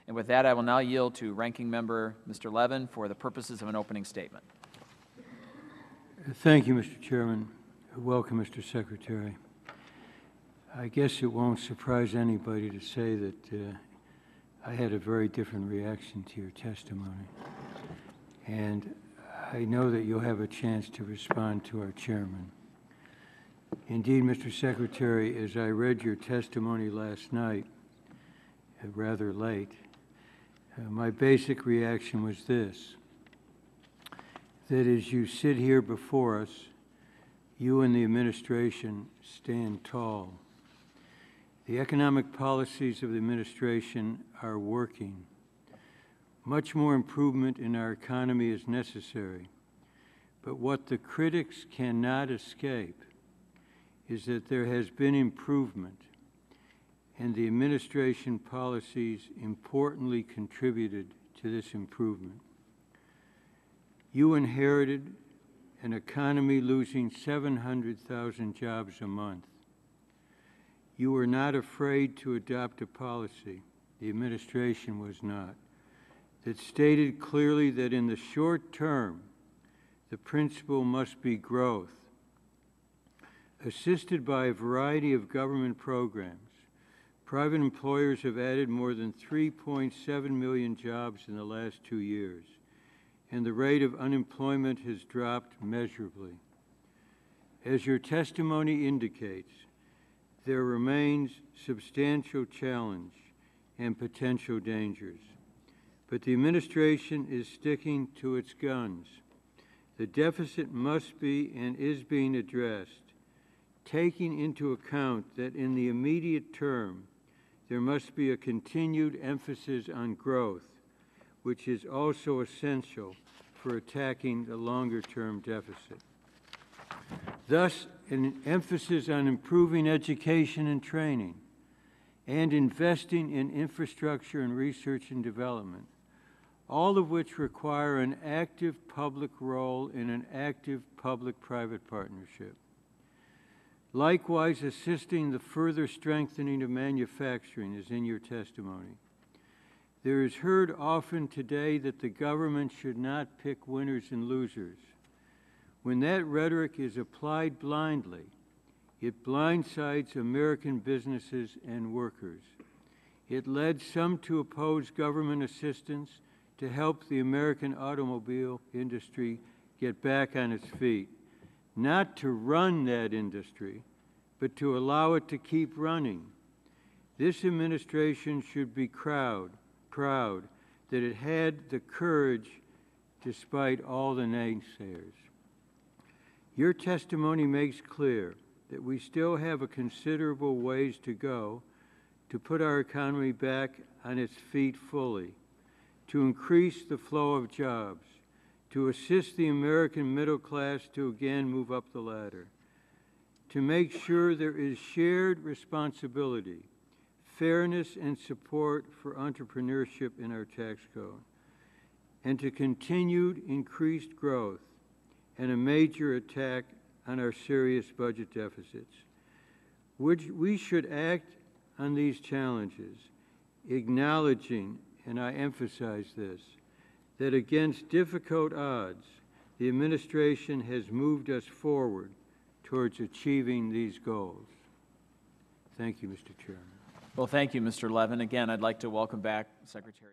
And with that, I will now yield to Ranking Member Mr. Levin for the purposes of an opening statement. Thank you, Mr. Chairman. Welcome, Mr. Secretary. I guess it won't surprise anybody to say that I had a very different reaction to your testimony. And I know that you'll have a chance to respond to our chairman. Indeed, Mr. Secretary, as I read your testimony last night, rather late, my basic reaction was this: that as you sit here before us, you and the administration stand tall. The economic policies of the administration are working. Much more improvement in our economy is necessary, but what the critics cannot escape is that there has been improvement, and the administration policies importantly contributed to this improvement. You inherited an economy losing 700,000 jobs a month. You were not afraid to adopt a policy, the administration was not, that stated clearly that in the short term, the principle must be growth. Assisted by a variety of government programs, private employers have added more than 3.7 million jobs in the last 2 years, and the rate of unemployment has dropped measurably. As your testimony indicates, there remains substantial challenge and potential dangers, but the administration is sticking to its guns. The deficit must be and is being addressed, taking into account that in the immediate term, there must be a continued emphasis on growth, which is also essential for attacking the longer-term deficit. Thus, an emphasis on improving education and training and investing in infrastructure and research and development, all of which require an active public role in an active public-private partnership. Likewise, assisting the further strengthening of manufacturing is in your testimony. There is heard often today that the government should not pick winners and losers. When that rhetoric is applied blindly, it blindsides American businesses and workers. It led some to oppose government assistance to help the American automobile industry get back on its feet, not to run that industry, but to allow it to keep running. This administration should be proud that it had the courage despite all the naysayers. Your testimony makes clear that we still have a considerable ways to go to put our economy back on its feet fully, to increase the flow of jobs, to assist the American middle class to again move up the ladder, to make sure there is shared responsibility, fairness and support for entrepreneurship in our tax code, and to continued increased growth and a major attack on our serious budget deficits. We should act on these challenges, acknowledging, and I emphasize this, that against difficult odds, the administration has moved us forward towards achieving these goals. Thank you, Mr. Chairman. Well, thank you, Mr. Levin. Again, I'd like to welcome back Secretary.